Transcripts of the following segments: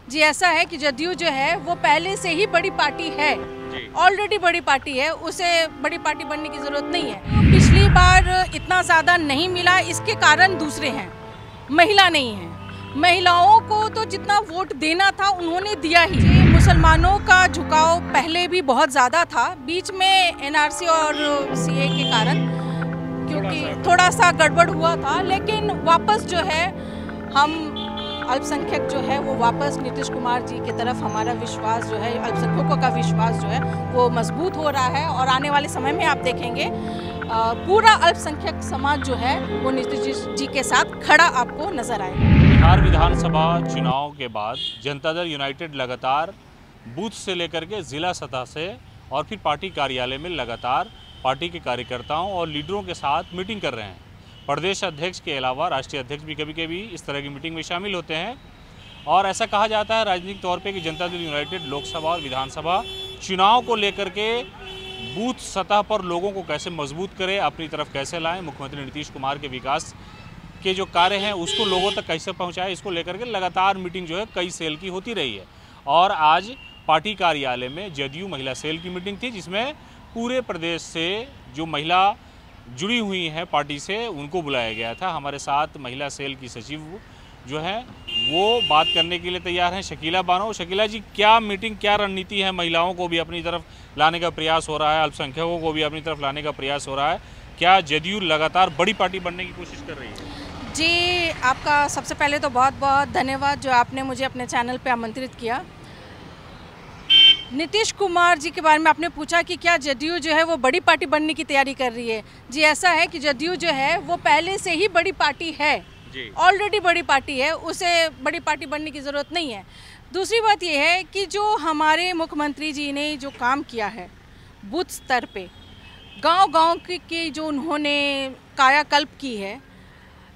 जी ऐसा है कि जदयू जो है वो पहले से ही बड़ी पार्टी है, ऑलरेडी बड़ी पार्टी है, उसे बड़ी पार्टी बनने की जरूरत नहीं है। पिछली बार इतना ज़्यादा नहीं मिला, इसके कारण दूसरे हैं, महिला नहीं है। महिलाओं को तो जितना वोट देना था उन्होंने दिया ही। मुसलमानों का झुकाव पहले भी बहुत ज़्यादा था, बीच में एनआरसी और सीए के कारण क्योंकि थोड़ा सा गड़बड़ हुआ था, लेकिन वापस जो है हम अल्पसंख्यक जो है वो वापस नीतीश कुमार जी की तरफ हमारा विश्वास जो है, अल्पसंख्यकों का विश्वास जो है वो मजबूत हो रहा है। और आने वाले समय में आप देखेंगे पूरा अल्पसंख्यक समाज जो है वो नीतीश जी के साथ खड़ा आपको नजर आएगा। बिहार विधानसभा चुनाव के बाद जनता दल यूनाइटेड लगातार बूथ से लेकर के जिला सतह से और फिर पार्टी कार्यालय में लगातार पार्टी के कार्यकर्ताओं और लीडरों के साथ मीटिंग कर रहे हैं। प्रदेश अध्यक्ष के अलावा राष्ट्रीय अध्यक्ष भी कभी कभी इस तरह की मीटिंग में शामिल होते हैं। और ऐसा कहा जाता है राजनीतिक तौर पे कि जनता दल यूनाइटेड लोकसभा और विधानसभा चुनाव को लेकर के बूथ सतह पर लोगों को कैसे मजबूत करे, अपनी तरफ कैसे लाएं, मुख्यमंत्री नीतीश कुमार के विकास के जो कार्य हैं उसको लोगों तक कैसे पहुँचाएं, इसको लेकर के लगातार मीटिंग जो है कई सेल की होती रही है। और आज पार्टी कार्यालय में जदयू महिला सेल की मीटिंग थी, जिसमें पूरे प्रदेश से जो महिला जुड़ी हुई हैं पार्टी से उनको बुलाया गया था। हमारे साथ महिला सेल की सचिव जो है वो बात करने के लिए तैयार हैं, शकीला बानो। शकीला जी, क्या मीटिंग, क्या रणनीति है? महिलाओं को भी अपनी तरफ लाने का प्रयास हो रहा है, अल्पसंख्यकों को भी अपनी तरफ लाने का प्रयास हो रहा है, क्या जदयू लगातार बड़ी पार्टी बनने की कोशिश कर रही है? जी आपका सबसे पहले तो बहुत बहुत धन्यवाद जो आपने मुझे अपने चैनल पे आमंत्रित किया। नीतीश कुमार जी के बारे में आपने पूछा कि क्या जदयू जो है वो बड़ी पार्टी बनने की तैयारी कर रही है। जी ऐसा है कि जदयू जो है वो पहले से ही बड़ी पार्टी है, ऑलरेडी बड़ी पार्टी है, उसे बड़ी पार्टी बनने की ज़रूरत नहीं है। दूसरी बात यह है कि जो हमारे मुख्यमंत्री जी ने जो काम किया है बूथ स्तर पे, गांव-गांव की जो उन्होंने कायाकल्प की है,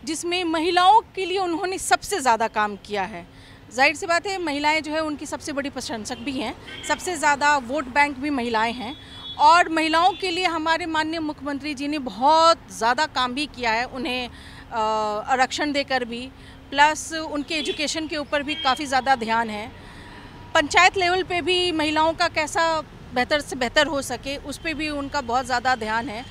जिसमें महिलाओं के लिए उन्होंने सबसे ज़्यादा काम किया है। जाहिर सी बात है महिलाएं जो है उनकी सबसे बड़ी प्रशंसक भी हैं, सबसे ज़्यादा वोट बैंक भी महिलाएं हैं। और महिलाओं के लिए हमारे माननीय मुख्यमंत्री जी ने बहुत ज़्यादा काम भी किया है, उन्हें आरक्षण देकर भी, प्लस उनके एजुकेशन के ऊपर भी काफ़ी ज़्यादा ध्यान है। पंचायत लेवल पे भी महिलाओं का कैसा बेहतर से बेहतर हो सके उस पर भी उनका बहुत ज़्यादा ध्यान है।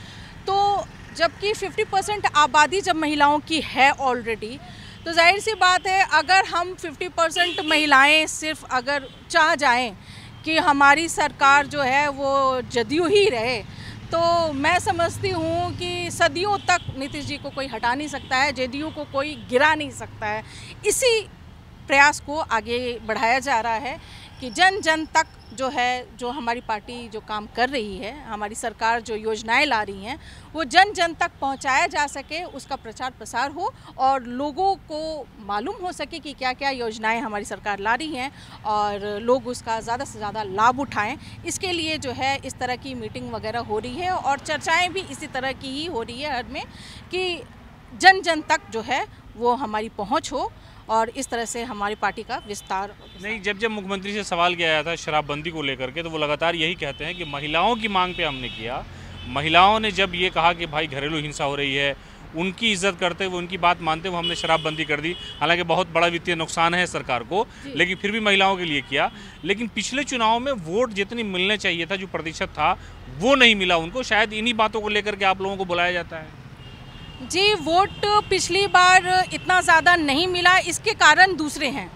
तो जबकि 50% आबादी जब महिलाओं की है ऑलरेडी, तो जाहिर सी बात है अगर हम 50% महिलाएं सिर्फ अगर चाह जाएं कि हमारी सरकार जो है वो जदयू ही रहे, तो मैं समझती हूँ कि सदियों तक नीतीश जी को कोई हटा नहीं सकता है, जदयू को कोई गिरा नहीं सकता है। इसी प्रयास को आगे बढ़ाया जा रहा है कि जन जन तक जो है, जो हमारी पार्टी जो काम कर रही है, हमारी सरकार जो योजनाएं ला रही हैं वो जन जन तक पहुंचाया जा सके, उसका प्रचार प्रसार हो और लोगों को मालूम हो सके कि क्या क्या योजनाएं हमारी सरकार ला रही हैं और लोग उसका ज़्यादा से ज़्यादा लाभ उठाएं। इसके लिए जो है इस तरह की मीटिंग वगैरह हो रही है और चर्चाएँ भी इसी तरह की ही हो रही है हर में कि जन जन तक जो है वो हमारी पहुँच हो और इस तरह से हमारी पार्टी का विस्तार नहीं। जब मुख्यमंत्री से सवाल किया गया था शराबबंदी को लेकर के, तो वो लगातार यही कहते हैं कि महिलाओं की मांग पे हमने किया। महिलाओं ने जब ये कहा कि भाई घरेलू हिंसा हो रही है, उनकी इज्जत करते हुए, उनकी बात मानते हुए हमने शराबबंदी कर दी। हालांकि बहुत बड़ा वित्तीय नुकसान है सरकार को, लेकिन फिर भी महिलाओं के लिए किया। लेकिन पिछले चुनाव में वोट जितनी मिलने चाहिए था, जो प्रतिशत था, वो नहीं मिला उनको। शायद इन्हीं बातों को लेकर के आप लोगों को बुलाया जाता है। जी वोट पिछली बार इतना ज़्यादा नहीं मिला, इसके कारण दूसरे हैं,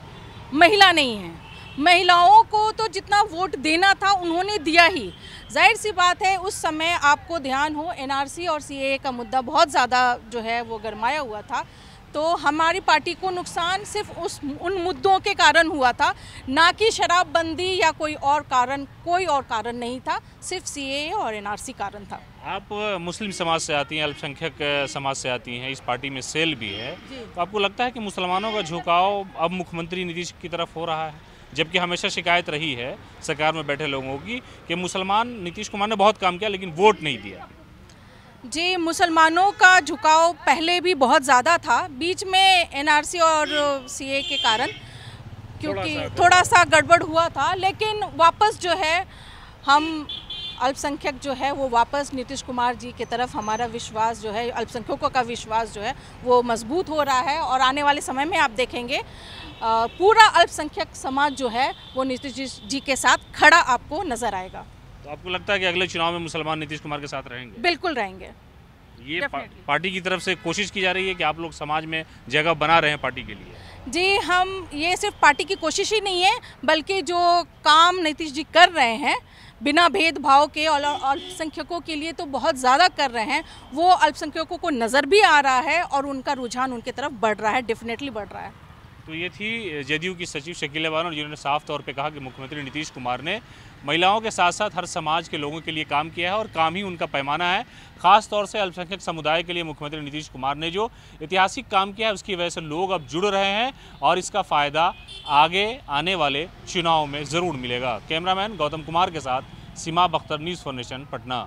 महिला नहीं है। महिलाओं को तो जितना वोट देना था उन्होंने दिया ही। जाहिर सी बात है उस समय आपको ध्यान हो एनआरसी और सीएए का मुद्दा बहुत ज़्यादा जो है वो गरमाया हुआ था, तो हमारी पार्टी को नुकसान सिर्फ उन मुद्दों के कारण हुआ था, ना कि शराबबंदी या कोई और कारण नहीं था, सिर्फ सीएए और एनआरसी कारण था। आप मुस्लिम समाज से आती हैं, अल्पसंख्यक समाज से आती हैं, इस पार्टी में सेल भी है, तो आपको लगता है कि मुसलमानों का झुकाव अब मुख्यमंत्री नीतीश की तरफ हो रहा है? जबकि हमेशा शिकायत रही है सरकार में बैठे लोगों की कि मुसलमान, नीतीश कुमार ने बहुत काम किया लेकिन वोट नहीं दिया। जी मुसलमानों का झुकाव पहले भी बहुत ज़्यादा था, बीच में एनआरसी और सीए के कारण क्योंकि थोड़ा सा गड़बड़ हुआ था, लेकिन वापस जो है हम अल्पसंख्यक जो है वो वापस नीतीश कुमार जी की तरफ हमारा विश्वास जो है, अल्पसंख्यकों का विश्वास जो है वो मजबूत हो रहा है। और आने वाले समय में आप देखेंगे पूरा अल्पसंख्यक समाज जो है वो नीतीश जी के साथ खड़ा आपको नजर आएगा। तो आपको लगता है कि अगले चुनाव में मुसलमान नीतीश कुमार के साथ रहेंगे? बिल्कुल रहेंगे। ये पार्टी की तरफ से कोशिश की जा रही है कि आप लोग समाज में जगह बना रहे हैं पार्टी के लिए? जी, हम ये सिर्फ पार्टी की कोशिश ही नहीं है, बल्कि जो काम नीतीश जी कर रहे हैं बिना भेदभाव के और अल्पसंख्यकों के लिए तो बहुत ज़्यादा कर रहे हैं, वो अल्पसंख्यकों को नज़र भी आ रहा है और उनका रुझान उनके तरफ बढ़ रहा है, डेफिनेटली बढ़ रहा है। तो ये थी जदयू की सचिव शकीला बानो, जिन्होंने साफ तौर पे कहा कि मुख्यमंत्री नीतीश कुमार ने महिलाओं के साथ साथ हर समाज के लोगों के लिए काम किया है और काम ही उनका पैमाना है। खास तौर से अल्पसंख्यक समुदाय के लिए मुख्यमंत्री नीतीश कुमार ने जो ऐतिहासिक काम किया है उसकी वजह से लोग अब जुड़ रहे हैं और इसका फ़ायदा आगे आने वाले चुनाव में ज़रूर मिलेगा। कैमरामैन गौतम कुमार के साथ सीमा बख्तर, न्यूज़ 4 नेशन, पटना।